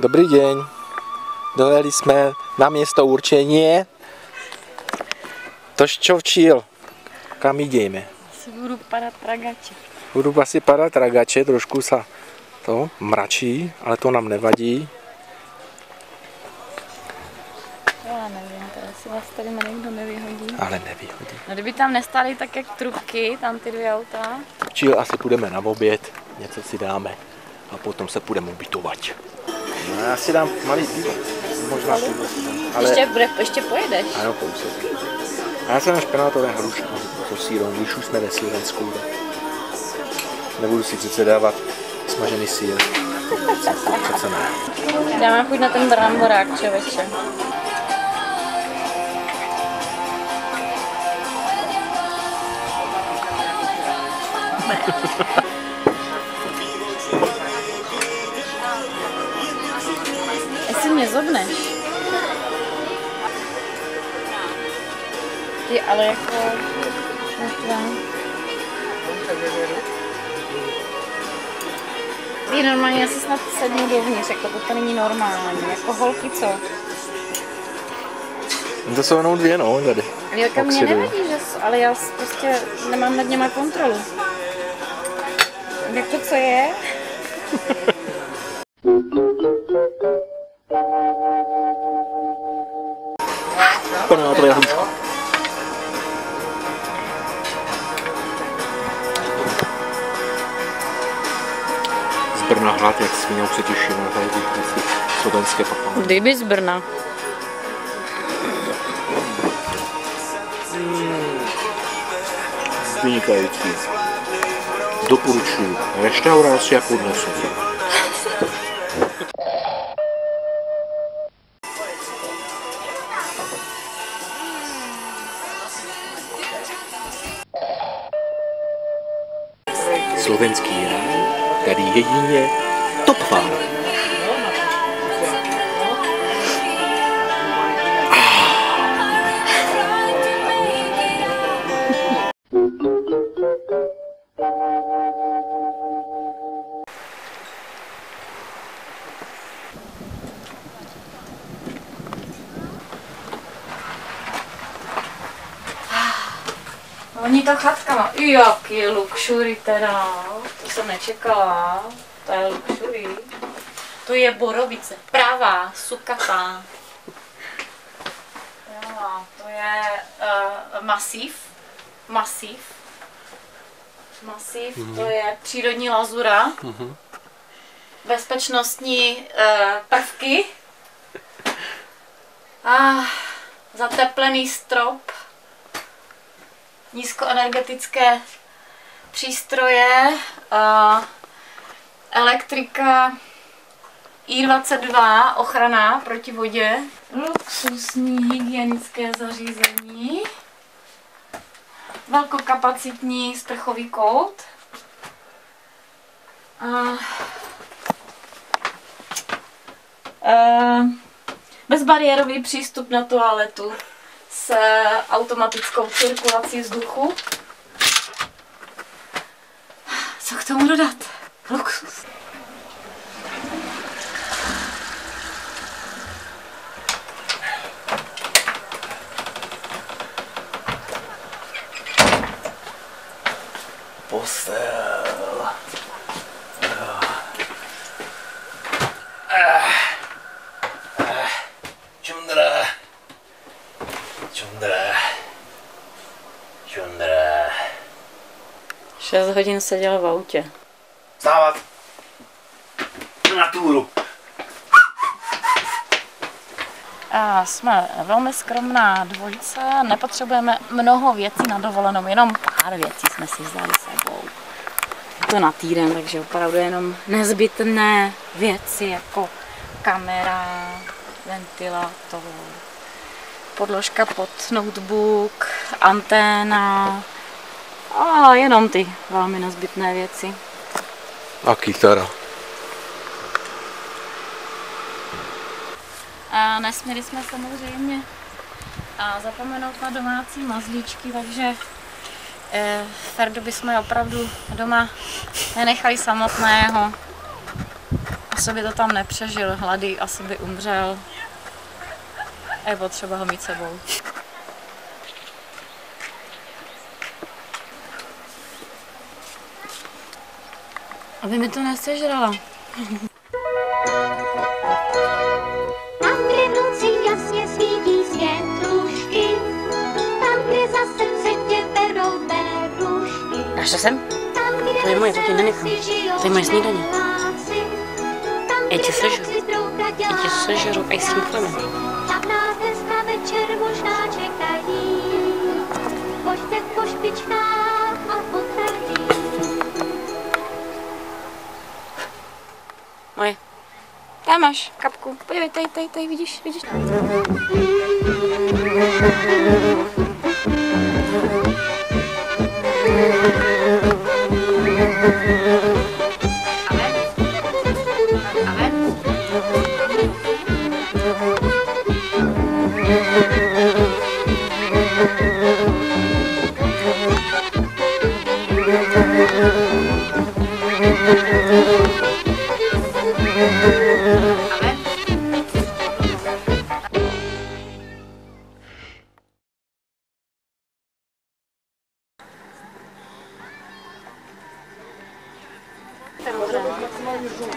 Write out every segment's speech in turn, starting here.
Dobrý deň. Dojeli jsme na město určení. Toščovčil. Kam jdeme? Asi budu padat ragače. Budu asi padat ragače, trošku se to mračí, ale to nám nevadí. Já nevím, to asi vás tady někdo nevyhodí. Ale nevyhodí. No kdyby tam nestály tak jak trubky, tam ty dvě auta. Čil asi půjdeme na oběd, něco si dáme a potom se půjdeme ubytovat. No, já si dám malý pivo. Možná pivo. Ale... Ještě pojedeš? Ano, kousek. A já jsem na špenátové hrušky s sýrem, když už jsme ve Slovensku. Nebudu si přece dávat smažený sýr. Přece ne. Dáme chuť na ten bramborák, člověče. Jestli mě zobneš. Ty, ale jako... Ty normálně, já si snad sednu dovnitř, jako to není normální, jako holky co? To jsou jenom dvě, no, tady. Jako mě nevadí, že, ale já prostě nemám nad něma kontrolu. Jak to co je? Špenátové hrušky. Z Brna hlad, jak svinou se těším na tady slovenské papaláky. Kdyby z Brna. Vynikající. Doporučuji. Restaurace podle sebe. Slovenský ráj, tady jedině Top Farm. Oni ta chatka má, jaký luxury teda, to jsem nečekala, to je luxury. To je borovice, pravá, sukatá. Pravá, to je masiv, to je přírodní lazura, bezpečnostní prvky a zateplený strop. Nízkoenergetické přístroje, elektrika, I22, ochrana proti vodě, luxusní hygienické zařízení, velkokapacitní sprchový kout, bezbariérový přístup na toaletu s automatickou cirkulací vzduchu. Co k tomu dodat? Luxus. Postel. Čundra. Čundra. 6 hodin seděl v autě. Vstávat. Na túru. A jsme velmi skromná dvojice, nepotřebujeme mnoho věcí na dovolenou, jenom pár věcí jsme si vzali sebou. To na týden, takže opravdu jenom nezbytné věci jako kamera, ventilátor, podložka pod notebook, anténa a jenom ty velmi nezbytné věci. A kytara. A nesměli jsme samozřejmě zapomenout na domácí mazlíčky, takže Ferdu bychom opravdu doma nenechali samotného. Asi by to tam nepřežil, hlady, asi by umřel. A je potřeba ho mít sebou. Aby mi to nesežrala. Tam, kde v noci jasně svítí světlušky, tam, kde za srdce tě berou berušky. Dáš to sem? Tam, kde To je moje, to ti nenechám. To je moje snídaně. Já tě sežru. Já tě sežru, a jsi chleme. Tam nás dneska večer možná čekají. Pojďte po špičkách a potraví. Moje. Tam máš kapku. Podívej, tady, vidíš?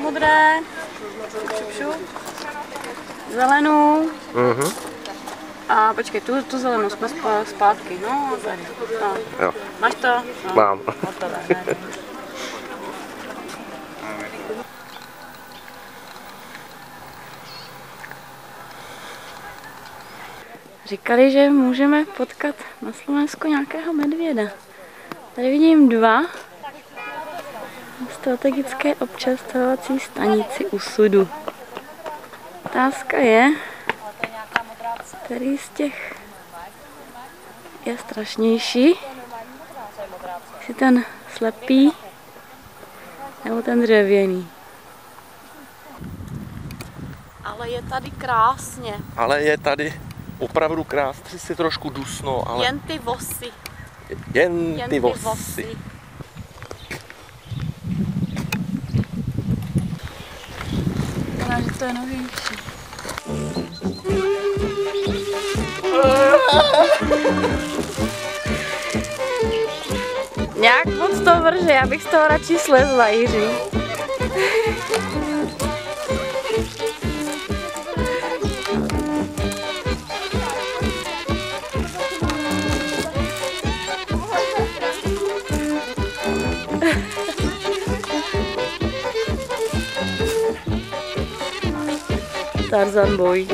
Modré, šup, zelenou. A počkej, tu zelenou jsme zpátky, no tady. No. Jo. Máš to? No. Mám. Hotové, Říkali, že můžeme potkat na Slovensku nějakého medvěda. Tady vidím 2. Strategické občerstvovací stanici u Sudu. Otázka je, který z těch je strašnější. Jestli ten slepý nebo ten dřevěný. Ale je tady krásně. Ale je tady opravdu krásně, si trošku dusno, ale... Jen ty vosy. Jen ty vosy. Že to je novější. Nějak moc to vrže, já bych z toho radši slezla, Jiří. Tarzan boy.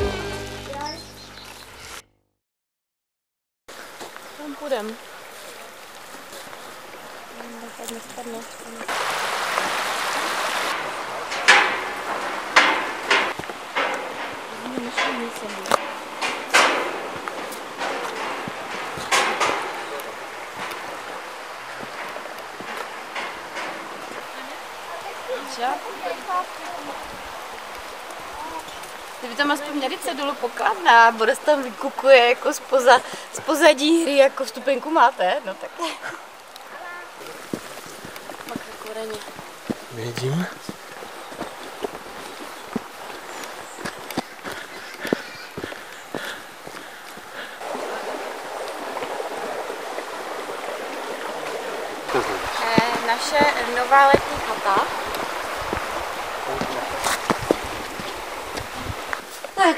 Tam půjdem. Kdyby tam aspoň měli cedulu pokladná, Boris tam vykukuje jako z pozadí hry, jako vstupenku máte, no tak. Vidím. Naše nová letní chata. Tak,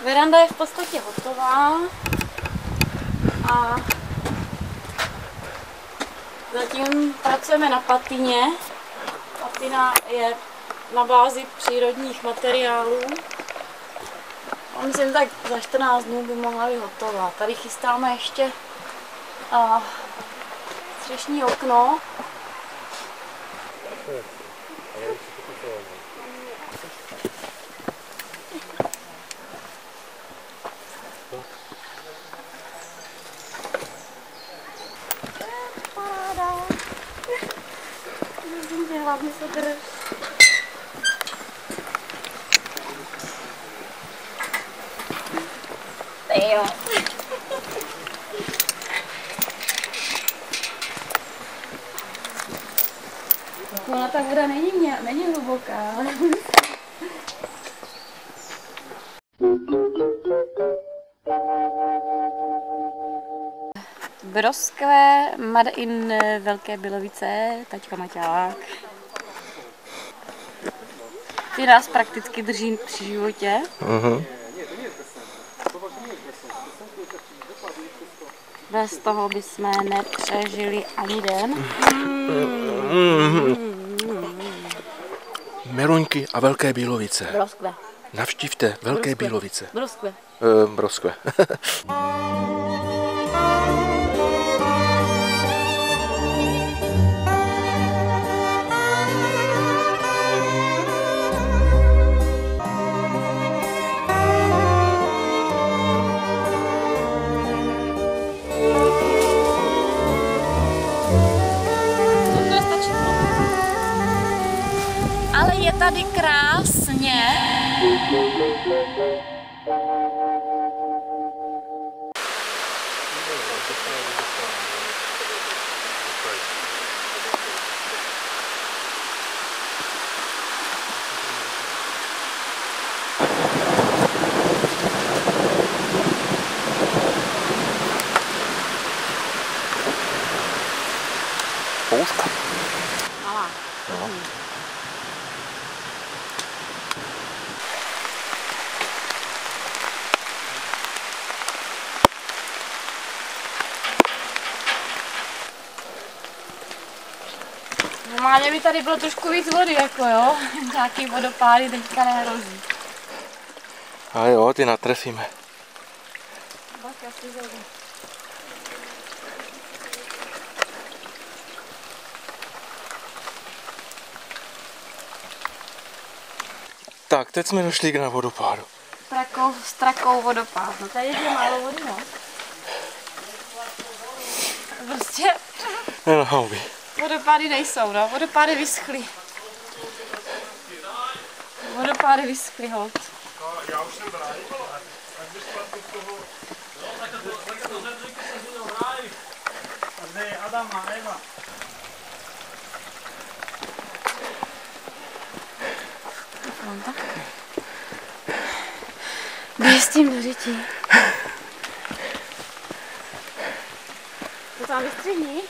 veranda je v podstatě hotová a zatím pracujeme na patině. Patina je na bázi přírodních materiálů. A myslím, tak za 14 dnů by mohla být hotová. Tady chystáme ještě střešní okno. Hlavně se drž. Jo. Ona ta voda není hluboká. Broskve, Made in Velké Bílovice, taťka Maťák. Ty nás prakticky drží při životě. Bez toho bychom nepřežili ani den. Meruňky a Velké Bílovice. Broskve. Navštivte Velké Bílovice. Broskve. Broskve. Ale je tady krásně. Pouška. Malá. No. Normálně by tady bylo trošku víc vody, jako jo. Nějaký vodopády teďka nehrozí. A jo, ty natrefíme. Tak, teď jsme došli na vodopádu. S trakou vodopád. No tady je málo vody, no. Prostě Ne na houby. vodopády nejsou, no. Vodopády vyschly. Vodopády vyschly, holt. Já už jsem rád. Tak bys spadl toho... Tak to zemříky se budou rádi. A zde je Adam a Eva. No tak. Běž s tím do řití. To tam vystřihni.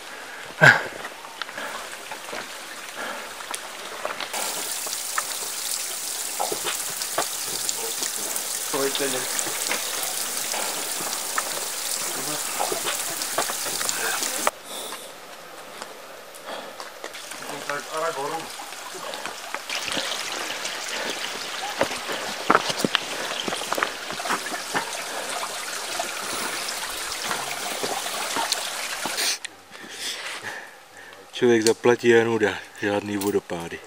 Tak Aragorn. Člověk zaplatí a nuda, žádný vodopády.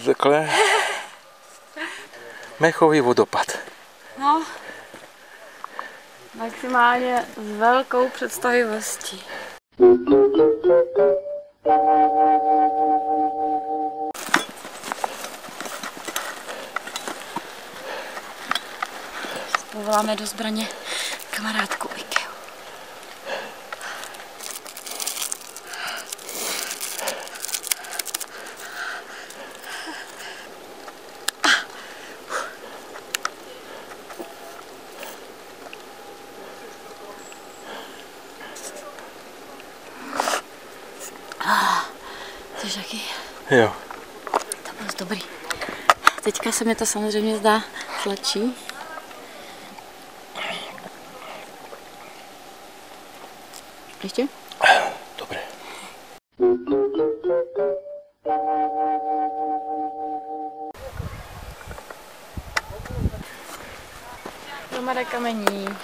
Takhle mechový vodopad. No. Maximálně s velkou představivostí. Povoláme do zbraně kamarádku Ikeu. Což taky? Jo. To bylo dobrý. Teďka se mi to samozřejmě zdá tlačí. Ještě? Dobré. Hromada kamení.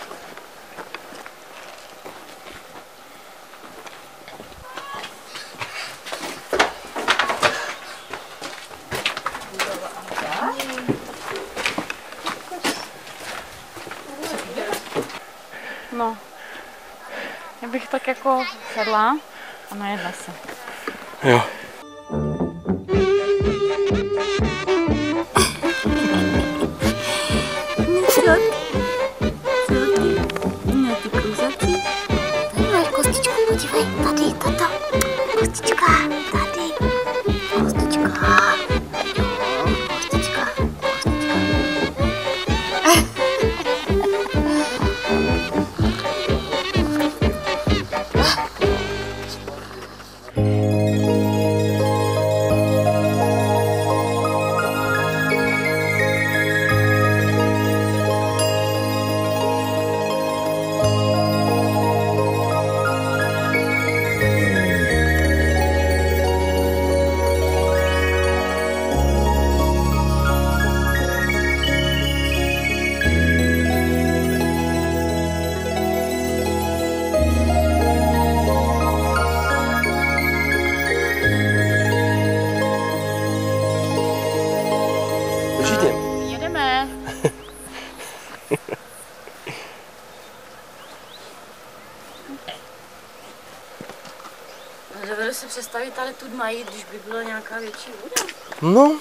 No, já bych tak jako sedla a najedla se. Jo. Co Dovedu si představit tady tu mají, když by byla nějaká větší voda. No.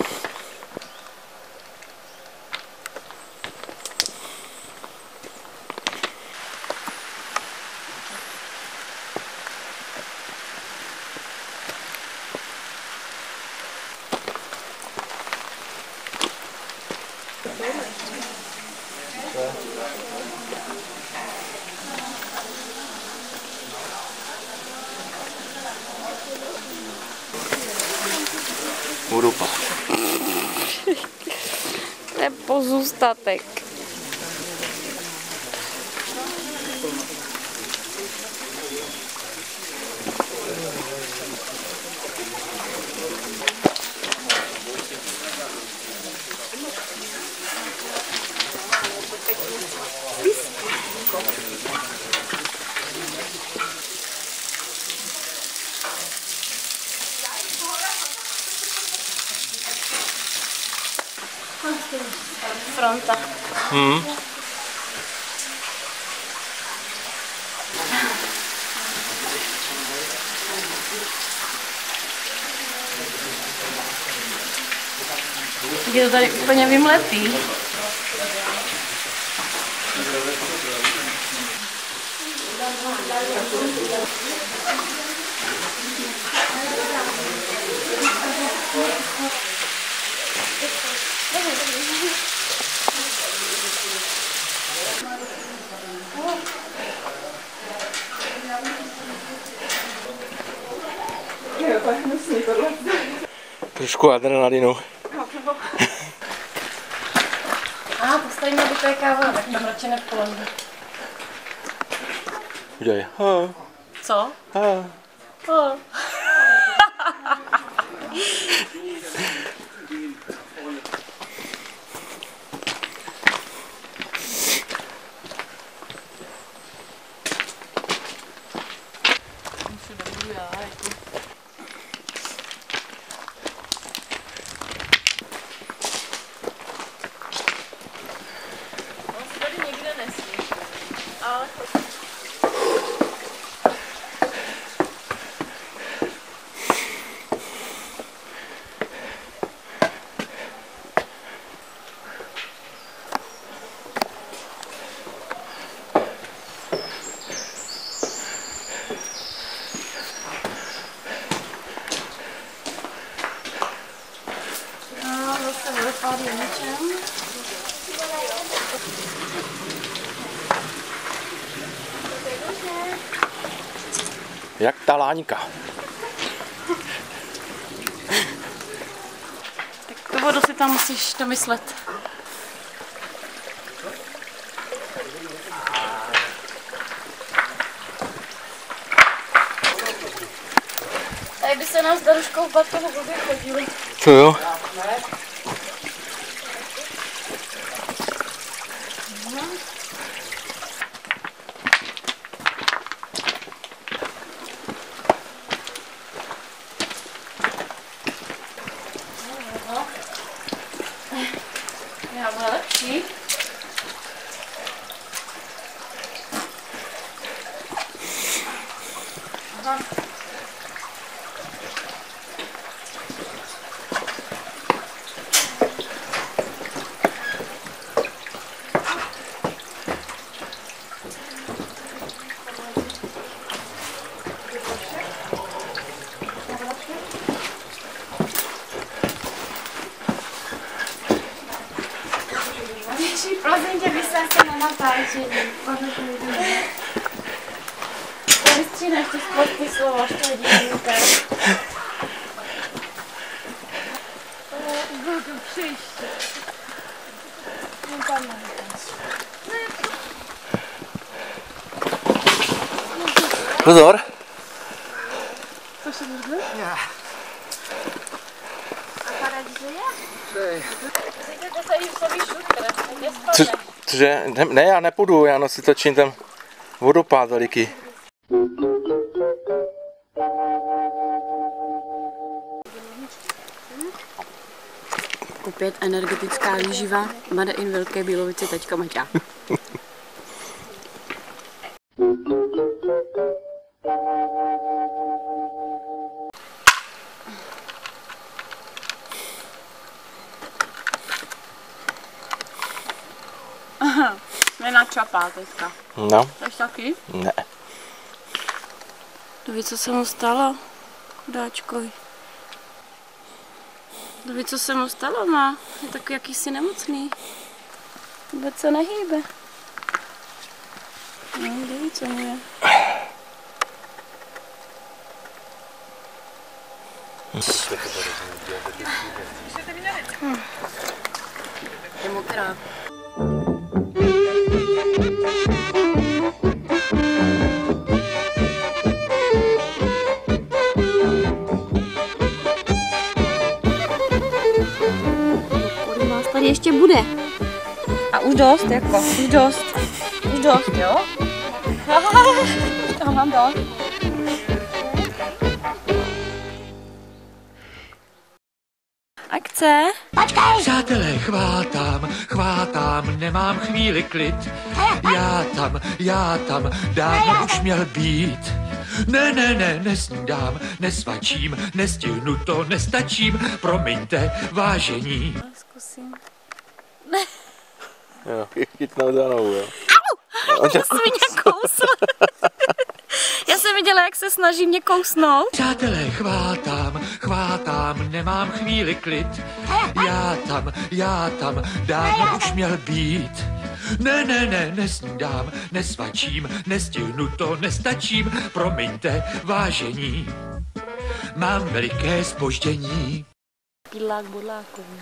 Vodopád. To je pozůstatek. Fronta. Je to tady úplně vymletý. Trošku adrenalinu. To stejně vytéká voda, tak tam radši nepolezdu. Udělej. Co? Zase vodopád je ničem. Jak ta láňka. Tak tu vodu si tam musíš domyslet. Tady by se nám s Daruškou v Bartovu blbě chodili. Co jo? Já bude lepší. Aha. Plzeň tě vysází na natáčení. Vystříhneš ty sporty slova, až to hodí tak. Budu příště. Pozor. Co se může? Ja. A padá žije? Chcete se jít slový šutr, Cože? Ne, já nepůjdu, já si točím ten vodopád veliký. Opět energetická výživa, Made in Velké Bílovice, teďka Maťa. nechápá teďka. No. Chceš taky? Ne. To ví, co se mu stalo? Chudáčkovi. To ví, co se mu stalo, má. Je takový jakýsi nemocný. Vůbec se nehýbe. No, kdo ví, co mu je. Je mokrá. Kolik vás tady ještě bude? A už dost, jako, už dost. Už dost, jo? Já mám dost. Akce. Přátelé, chvátám, nemám chvíli klid. Já tam, dávno už měl být. Ne, nesnídám, nesvačím, nestihnu to, nestačím, promiňte, vážení. Zkusím. Jo, chytnout za nohu, jo. Au! Já jsem mě kousl. Já jsem viděla, jak se snaží mě kousnout. Přátelé, chvátám, nemám chvíli klid. Já tam, dávno už měl být. Ne, nesnídám, nesvačím, nestihnu to, nestačím, promiňte, vážení. Mám veliké zpoždění. Pílák bodlákový.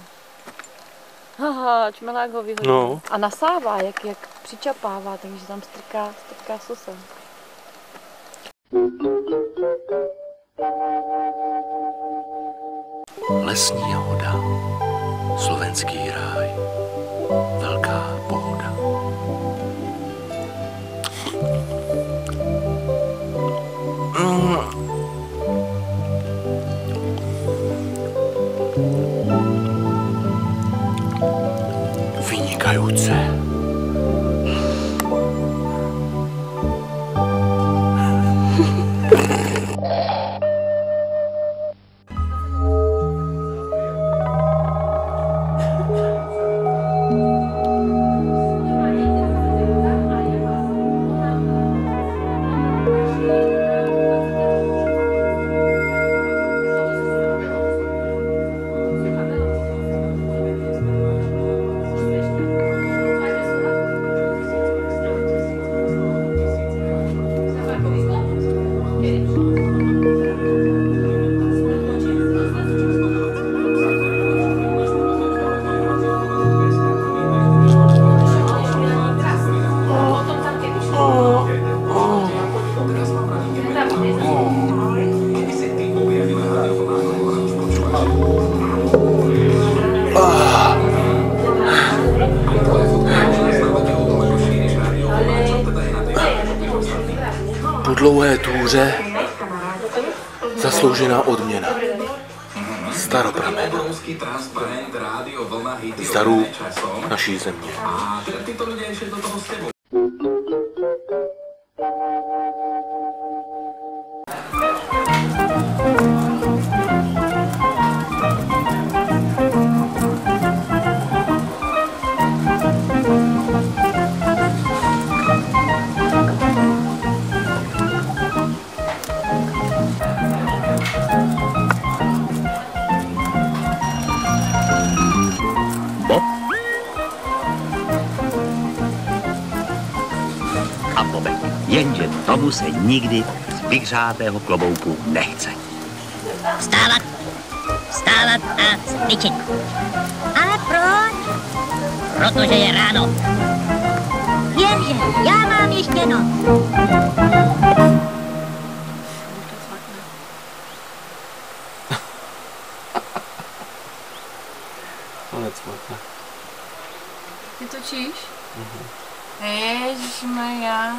Haha, čmelák ho vyhodí. No. A nasává, jak přičapává, takže tam strká susem. Lesní jahoda, slovenský ráj, velká pohoda. Vynikajíce. Po dlouhé túře zasloužená odměna. Staropramen. Z darů naší země. A Bobe, jenže tomu se nikdy z vyhřátého klobouku nechce. Vstávat a cvičit. Ale proč? Protože je ráno. Jenže já mám ještě noc. Konec smutné. Ty točíš? Ježišmarja.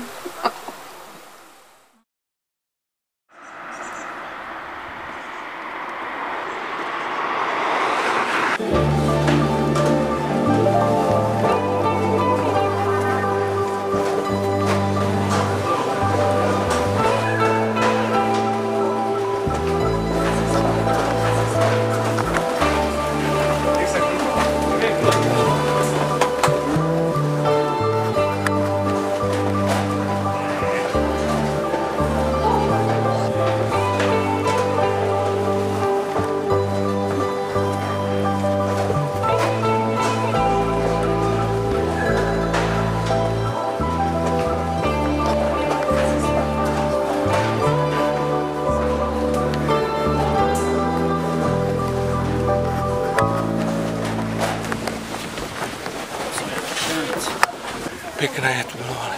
pěkné to bylo, ale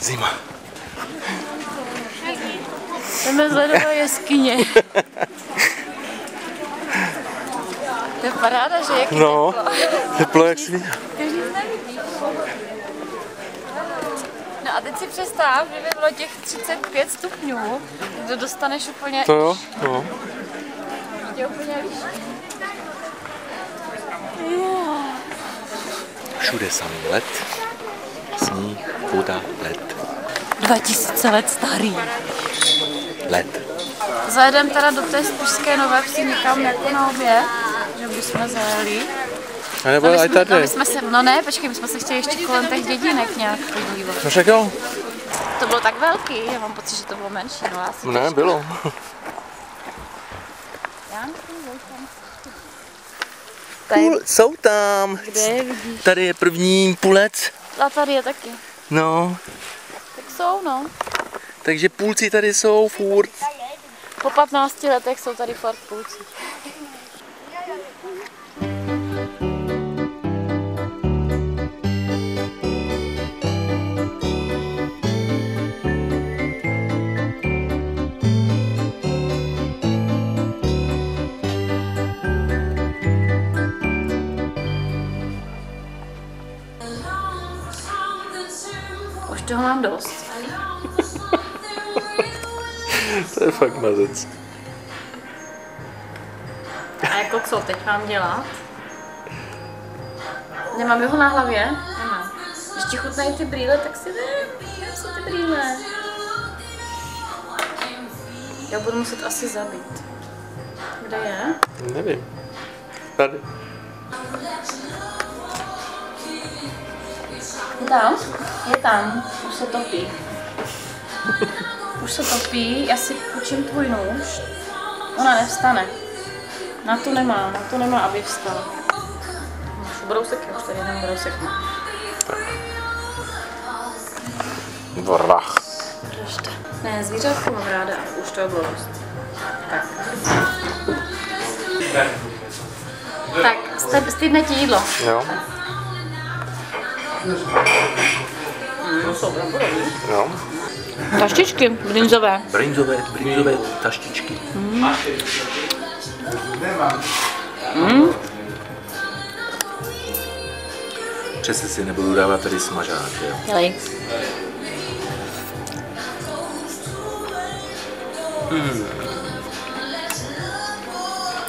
zima. Jdeme z ledové jeskyně. To je paráda, že jaký No, teplo jak svíňa. Ty už nic nevidíš. No a teď si představ, že by bylo těch 35 stupňů, to dostaneš úplně... To jo, no. Je úplně liší. Všude samý led, sníh, voda, led. 2000 let starý. Led. Zajedeme teda do té Spišské Nové Vsi někam jako na oběd, že bychom zajeli. A nebo no, tady. No, my jsme se, no ne, počkej, my jsme se chtěli ještě kolem těch dědinek nějak podívat. No však jo. To bylo tak velký, já mám pocit, že to bylo menší. No, asi Ne, bylo. Jsou tam. Kde je, vidíš? Tady je první půlec. A tady je taky. No. Tak jsou, no. Takže půlci tady jsou furt. Po 15 letech jsou tady furt půlci. Už toho mám dost. To je fakt mazec. A jako co teď mám dělat? Nemám jeho na hlavě? Nemám. Když ti chutnají ty brýle, tak si dám si ty brýle. Já budu muset asi zabít. Kde je? Nevím. Tady. Tam? Je tam. Už se topí. Už se topí, já si půjčím tvůj nůž. Ona nevstane. Na to nemá, aby vstala. Brousek, už tady jenom brousek má. Vrach. Držte. Ne, zvířátko mám ráda, už to bylo dost. Tak. Tak, stydne ti jídlo. Jo. Jsou bramborový. Jo. Taštičky brinzové. Brinzové taštičky. Přesně si nebudu dávat tady smažák, jo. Dělej.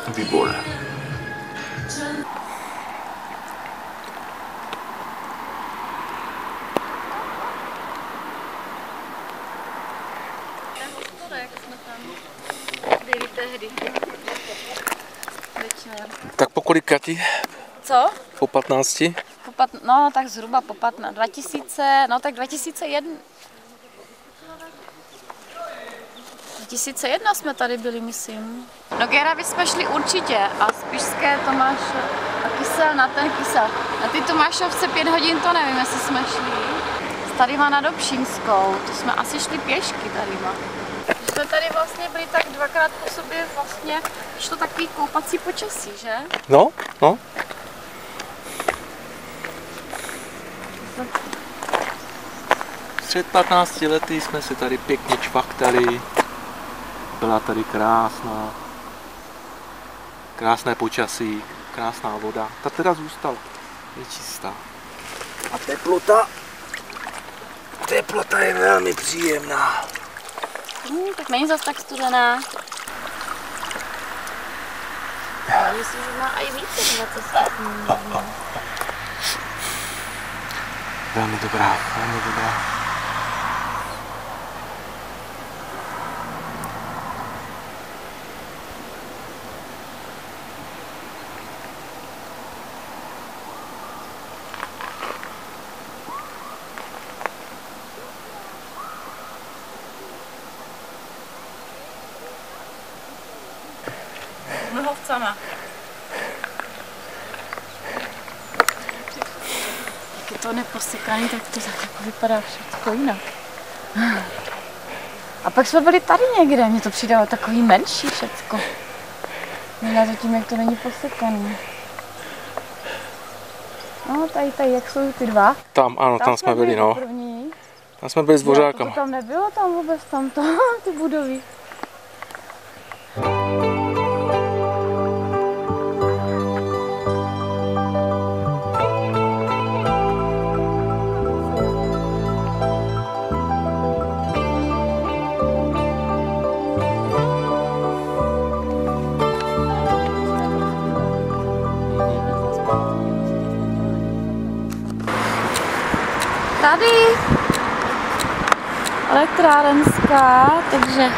Výborné. Tak po kolikati? Co? Po 15? No, tak zhruba po 15. 2000, no tak 2001. 2001 jsme tady byli, myslím. No Gera, vy jsme šli určitě a Spišské Tomáš a Kysel na ten Kysel. Na ty Tomášovce 5 hodin to nevím, jestli jsme šli. S tadyma na Dobšínskou, to jsme asi šli pěšky tadyma. Jsme tady vlastně byli tak dvakrát po sobě vlastně, šlo takový koupací počasí, že? No, no. Před 15 lety jsme se tady pěkně čvachtali. Byla tady krásné počasí, krásná voda. Ta teda zůstala, je čistá. A teplota je velmi příjemná. Tak není zas tak studená. Já myslím, že má i více 20 stupňů. Velmi dobrá, velmi dobrá. Mlhovcama. Jak je to neposekaný, tak to tak jako vypadá všechno jinak. A pak jsme byli tady někde, mně to přidalo takový menší všecko. Možná to tím, jak to není posekaný. No, tady, jak jsou ty dva. Tam, ano, tam jsme byli, no. První. Tam jsme byli s dvořákama. To tam nebylo, tam vůbec, ty budovy. Tady elektrárenská, takže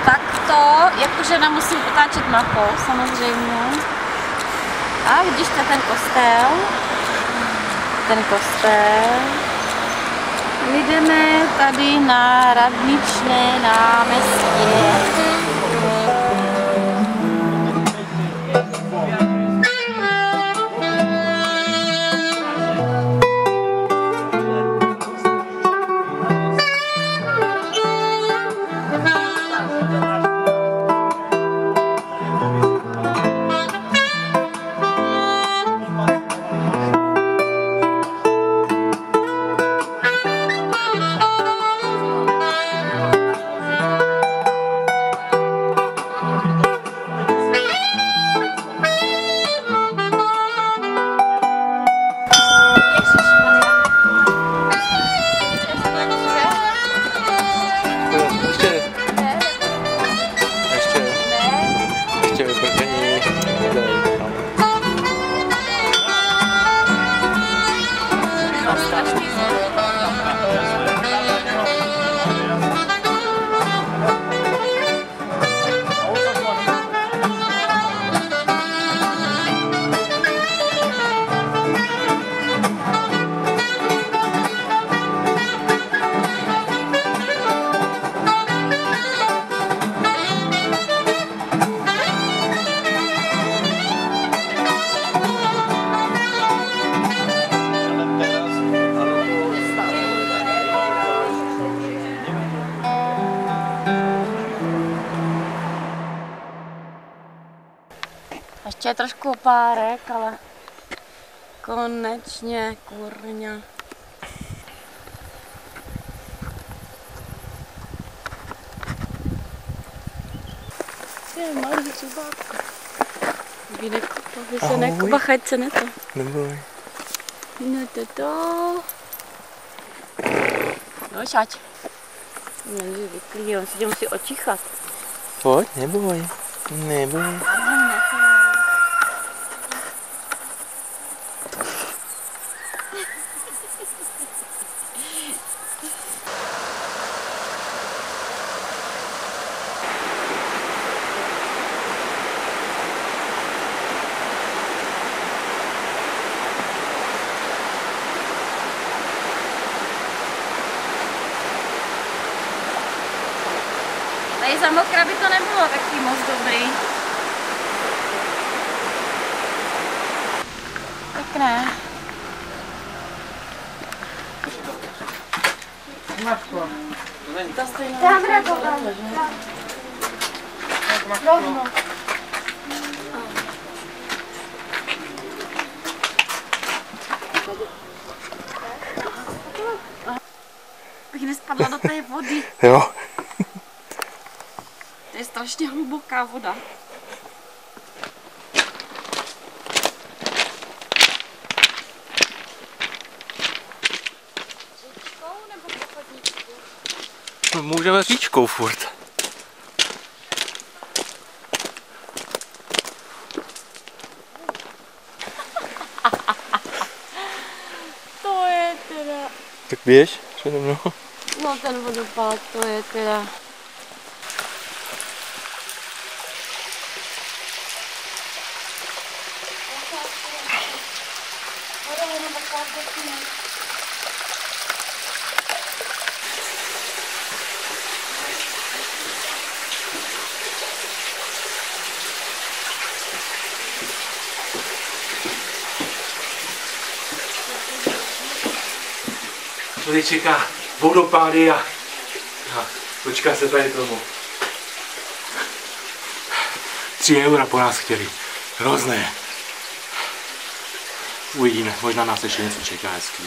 takto, jakože nemusím otáčet mapou samozřejmě. A vidíš ten kostel. Jdeme tady na Radničné náměstí. Ještě je trošku opárek, ale konečně, kurňa. Je malý zubátko. Vy se nekubachať se neto. Neboj. Neto. No šať. Není vyklí, on si musí očichat. Pojď, neboj. Neboj. Tady za Mokra by to nebylo taky moc dobrý. Pěkné. To stejně. Tam rovno. Bych nespadla do té vody. Jo. To je strašně hluboká voda. Říčkou nebo pochodníčkou? No, můžeme říčkou furt. To je teda... Tak běž přede mnou. No ten vodopád, to je teda... Tady čeká vodopády a počká se tady tomu. 3 € po nás chtěli. Hrozné. Uvidíme, možná nás ještě něco čeká hezký.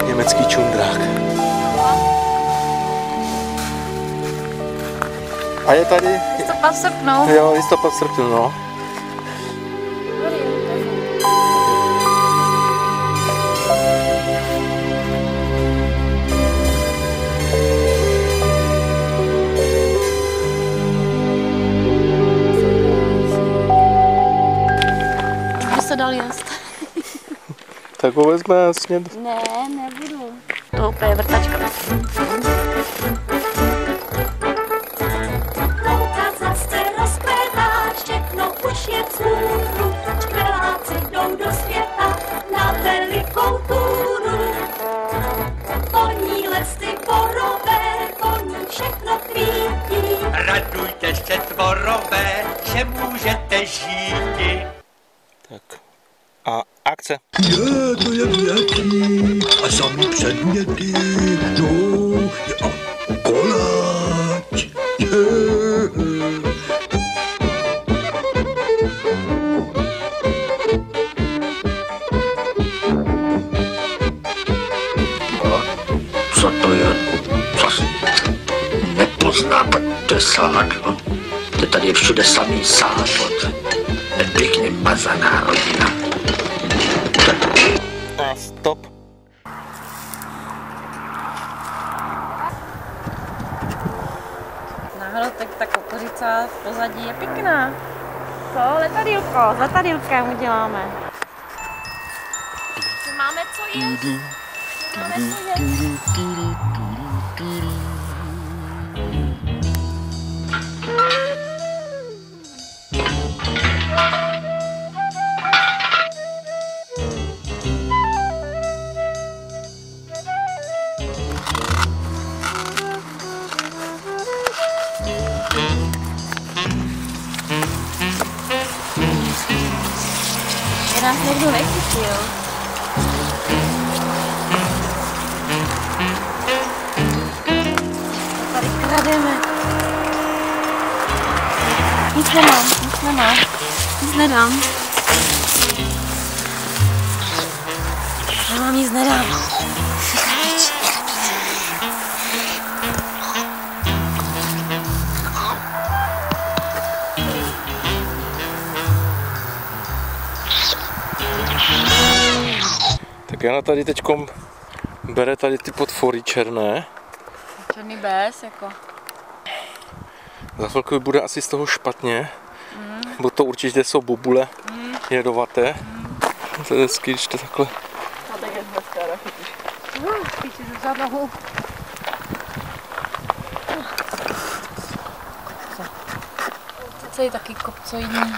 Německý čundrák. A je tady... Listopad v srpnu. Jo, listopad v srpnu, no. Už by se dal jíst. Tak ho vezme jasně. Ne, nebudu. To úplně vrtačka. Už je vzhůru, čkveláci jdou do světa na velikou túru. Koní lesy borové, koní všechno kvítí. Radujte se tvorové, že můžete žít. Tak. A akce. Je, to je větší a samý předměty, no, a koláč. Co to je? Zas nepoznáte, to je sádlo. To tady je všude samý sádlo. Pěkně mazaná rodina. A stop. Náhodou tak ta kukuřica v pozadí je pěkná. Co? Letadýlko, s letadýlkem uděláme. Máme co jíst. Máme co jíst. Nás někdo nechytil. Tady krademe. Nic nemám, nic nemám. Nic nedám. Já vám nic nedám. Krabič. Tak Jana tady teďkom bere tady ty potvory černé. Černý bez, jako. Za chvilku bude asi z toho špatně, bo to určitě jsou bobule jedovaté. To je hezky, když to takhle. A tak je hezká, chytíš. Píči za nohu. To je taky kopcoidní.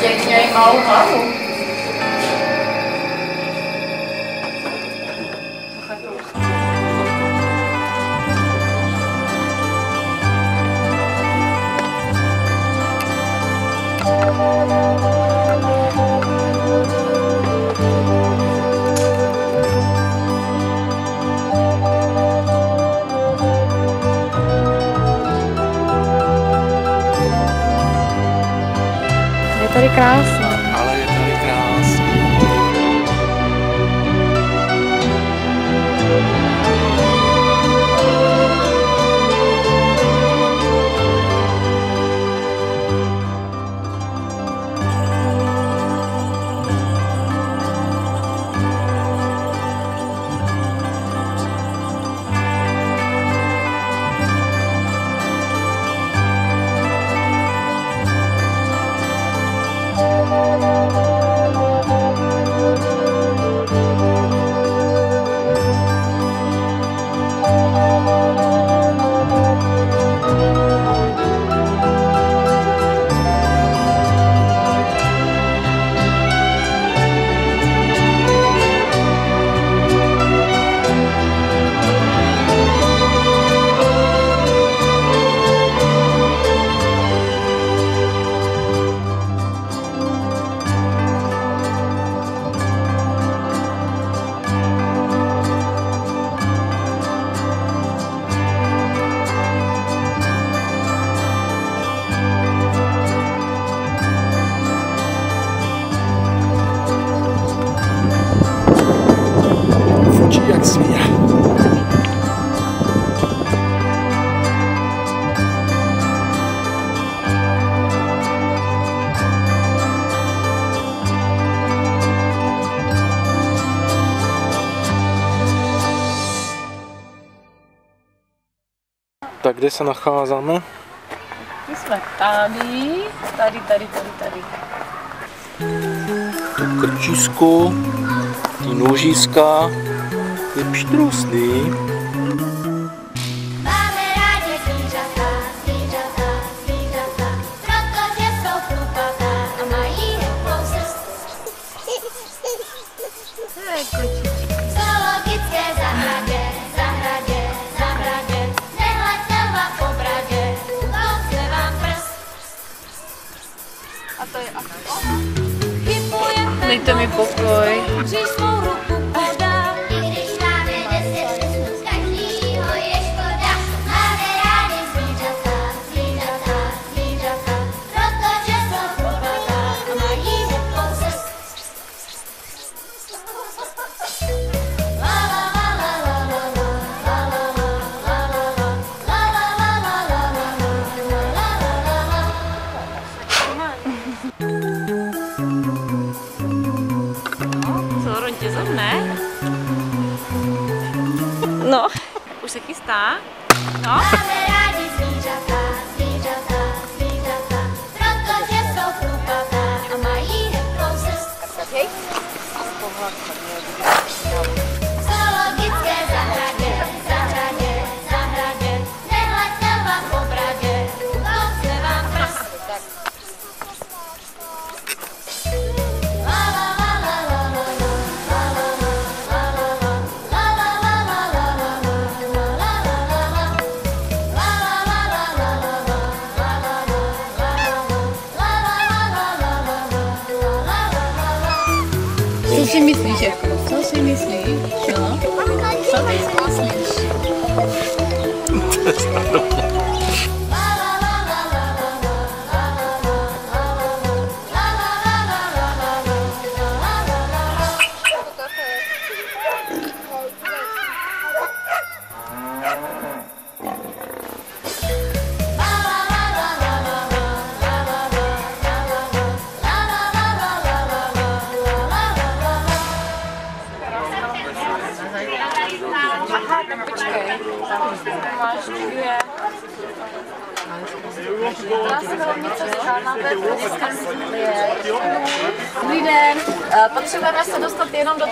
Děkně malou hlavu. Je tady krásný. Ale je tady krásný. Jak svíja. Tak kde se nacházíme? My jsme tady. To krčisko, ty nožiska, ty pštrusný. Máme rádi zvířata, protože jsou chlupatá a mají hezkou srst. V zoologické zahradě, nehleďte vám po bradě, ukousne vám prst. A to je dejte mi pokoj. Když svou ruku podá, i když máme 10 přesnost, každýho je škoda. se chystá. No. Máme rádi zvířata, zvířata, zvířata, protože jsou chlupatá a mají hebkou srst. Zoologické zahradě, zahradě, zahradě, nehleďte vám po bradě, utloukne vám prst. Co si myslíš, jako? Co si myslíš? No? Co ty si myslíš? Dobrý den, potřebujeme se dostat jenom do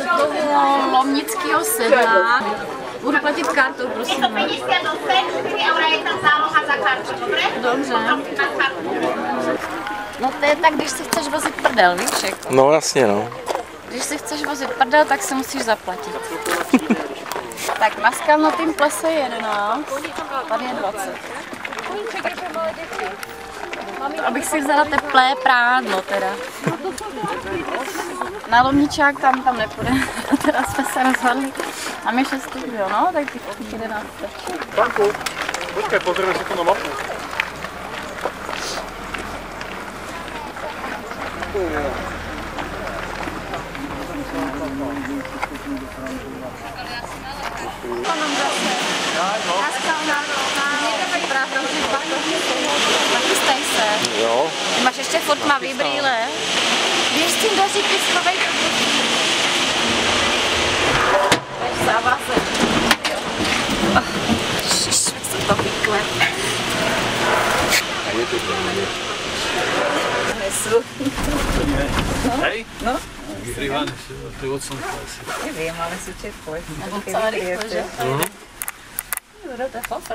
toho lomnického sedla. Budu platit kartou, prosím. Je to penízky do 4 eura, je tam záloha za kartu, dobré? Dobře. No to je tak, když si chceš vozit prdel, víš jako. No jasně, no. Když si chceš vozit prdel, tak si musíš zaplatit. Tak na Skalnatým plese 11, tady je 20. Abych si vzala teplé prádlo teda. Na Lomničák tam nepůjde, teda jsme se rozhodli. Tam je 6 stupňů, no, tak těch 11 stačí. Franku, počkej, pozrieme si to na mapu. Nachystaj se. Jo. Ty máš ještě furt tmavý brýle. Běž s tím do říky, schovej to. Běž závazek. Ježiš, se to vykle. A je to dobrý. Nesu. Hej? No? Ivan, to je od slnka asi. Nevím, ale si čekoj. Nebo celé rychle, že? To je fofr.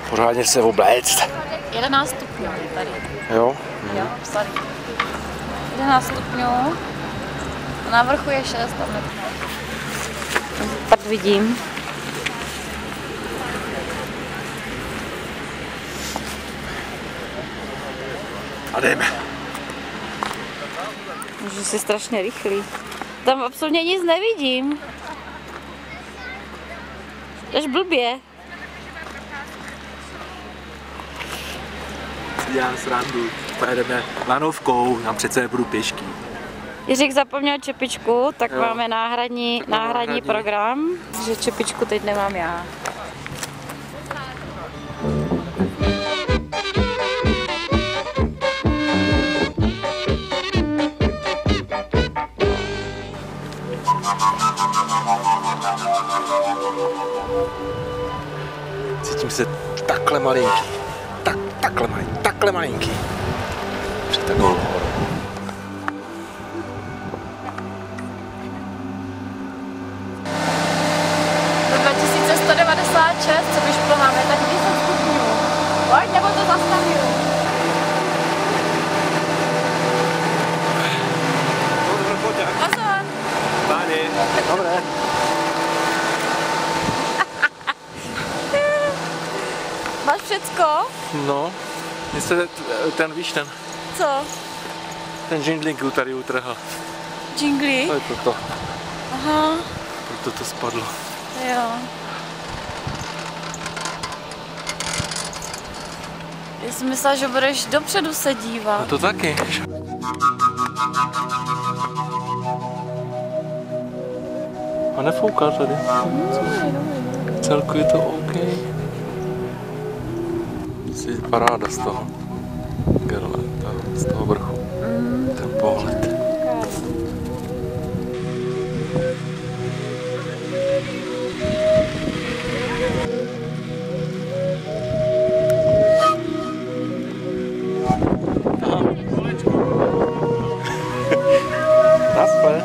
Pořádně se obléct. 11 stupňů je tady. Jo? Jo, sorry. 11 stupňů. Na vrchu je 6 tam nepůjde. Tak vidím. A jdeme. Že jsi strašně rychlý. Tam absolutně nic nevidím. Jdeš blbě. Dělám srandu. Pojedeme lanovkou, tam přece nebudu pěšky. Jiřík zapomněl čepičku, tak Jo. máme náhradní program, že čepičku teď nemám já. Cítím se takhle malinký. Takhle malinký. Před takovou horou. Do 2196, co vyšplháme, tak 10 stupňů. Pojď, nebo to zastavím. Pozor. Páni. Dobré. Máš všecko? No, mně se ten, víš, Co? ten jingling tady utrhl. Jingly? To je toto. Aha, Proto to spadlo. jo. Já jsem myslela, že budeš dopředu se dívat. No to taky. A nefouká tady. Celku je to OK. Jsi paráda z toho. Gerle, z toho vrchu. Ten pohled. Naschle.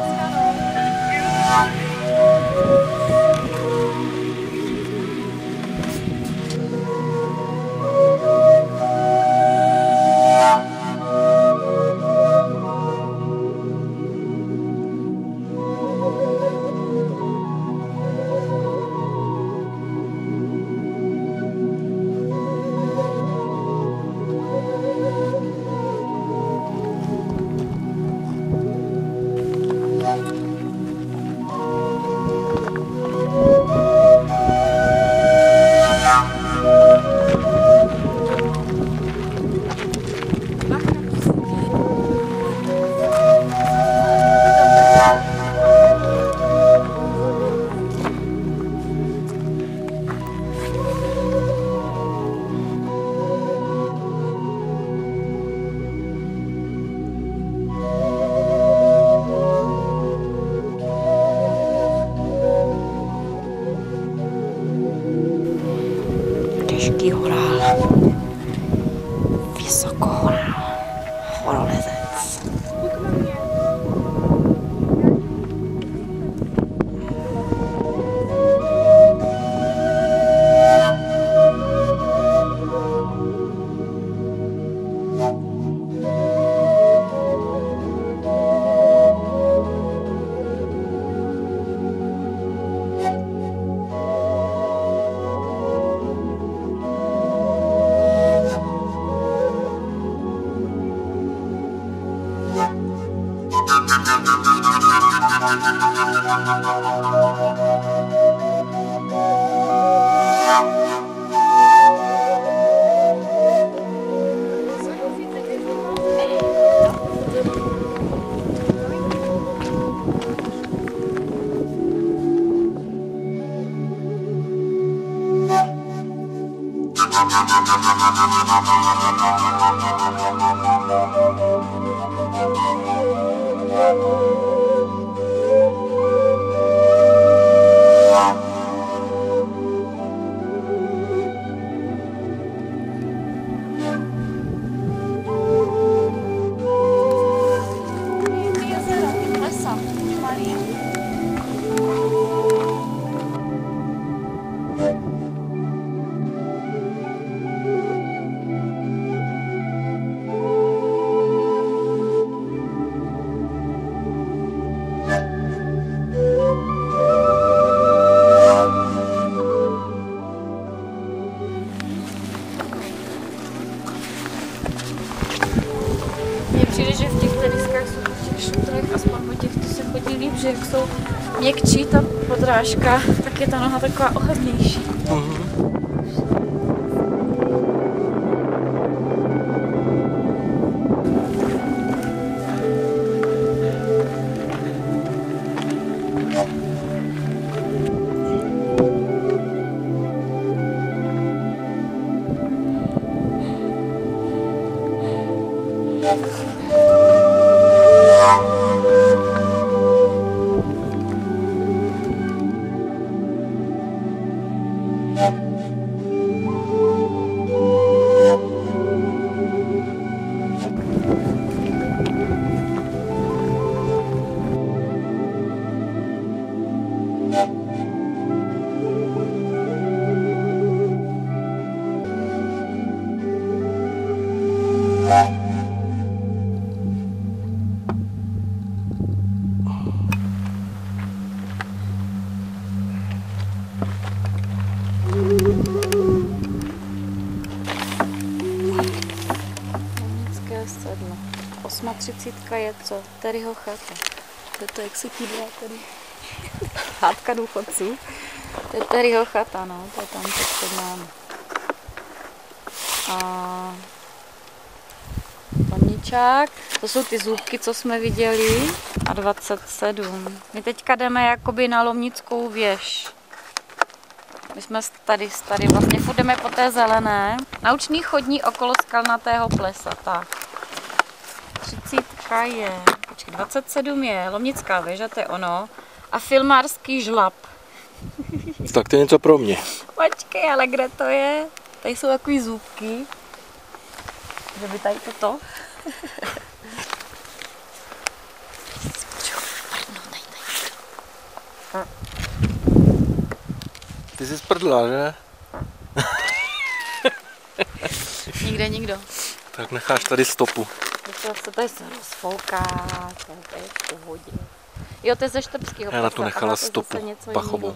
Těžký horál. Vysokohorál. Horolezec. Mně přijde, že v těch teniskách jsou v těch šutrech, aspoň po těch, co se chodí líp, že jak jsou měkčí ta podrážka, tak je ta noha taková ohebnější. Sedlo. 38 je co? Terryho chata. To je to, jak se kýdla tady. Hátka důchodců. To je Terryho chata, no. To je tam před námi. A paníčák. To jsou ty zůbky, co jsme viděli. A 27. My teďka jdeme jakoby na Lomnickou věž. My jsme tady vlastně furt jdeme po té zelené. Naučný chodní okolo skalnatého plesa, tak. 30 je, počkej, 27 je Lomnická věž, to je ono. A filmářský žlab. Tak to je něco pro mě. Počkej, ale kde to je? Tady jsou takový zůbky. Že by tady toto? Ty jsi sprdla, že? Nikde nikdo. Tak necháš tady stopu. To tady se rozfouká, to je v pohodě. Jo, to je ze Štrbského. Já na to nechala stopu pachovou.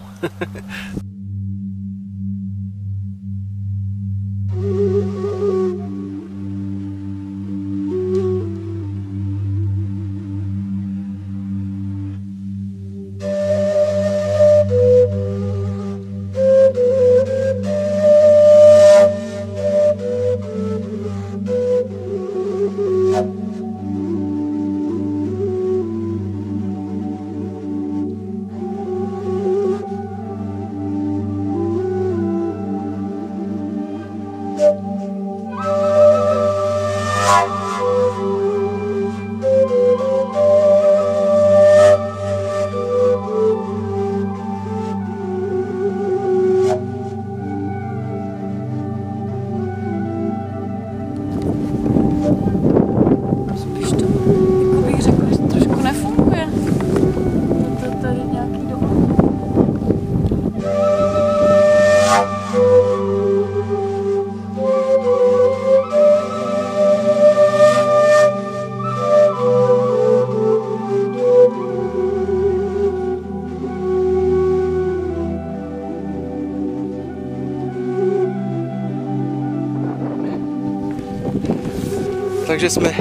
Takže jsme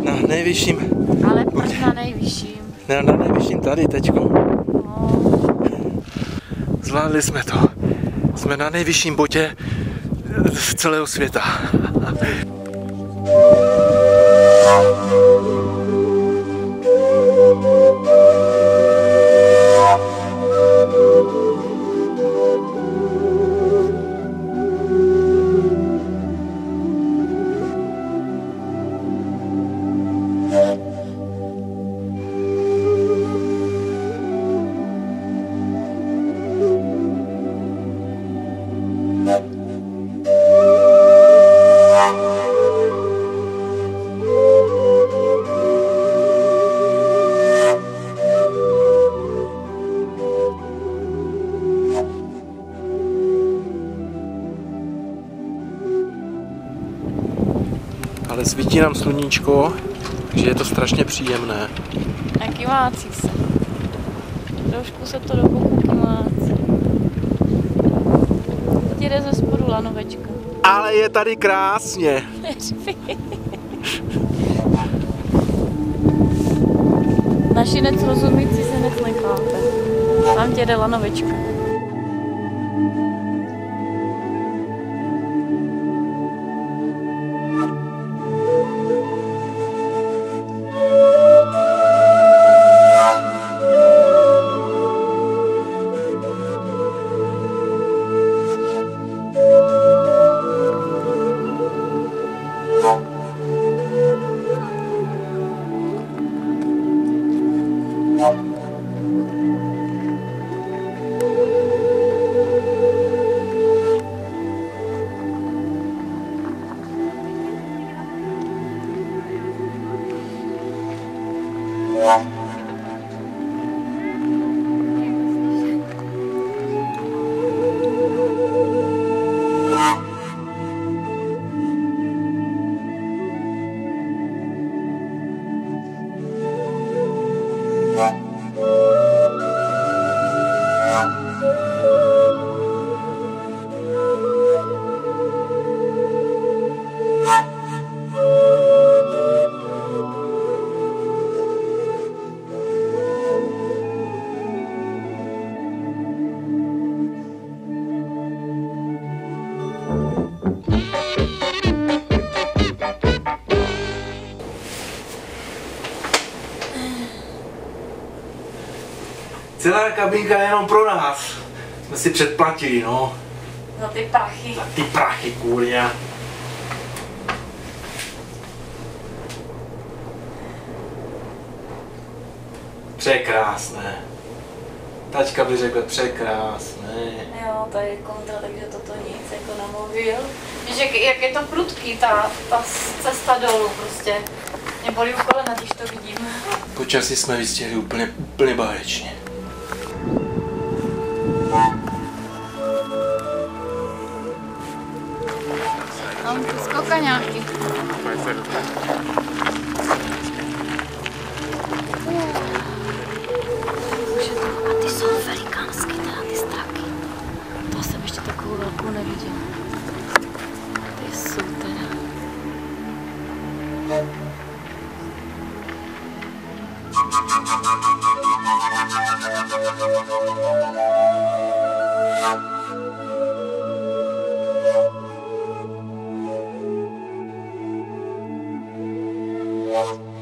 na nejvyšším... Ale proč na nejvyšším? Na nejvyšším tady teďko. No. Zvládli jsme to. Jsme na nejvyšším bodě z celého světa. Ale svítí nám sluníčko, takže je to strašně příjemné. A kymácí se. Trošku se to do boku kymácí. Teď jde ze spodu lanovečka. Ale je tady krásně. Ne, Našinec rozumící se nic nechápe. Tam tě jde lanovička. Celá kabinka je jenom pro nás. Jsme si předplatili, no. Za ty prachy. Za ty prachy, kurňa. Překrásné. Tačka by řekla překrásné. Jo, to je kontra, takže toto nic jako namluvil. Víš, jak je to prudký, ta cesta dolů prostě. Mě bolí u kolena, když to vidím. Počasí jsme vystihli úplně báječně. Tam ty skokaňáky. A ty jsou velikánský, teda ty straky. To jsem ještě takovou velkou neviděla. Ty jsou teda. Yeah.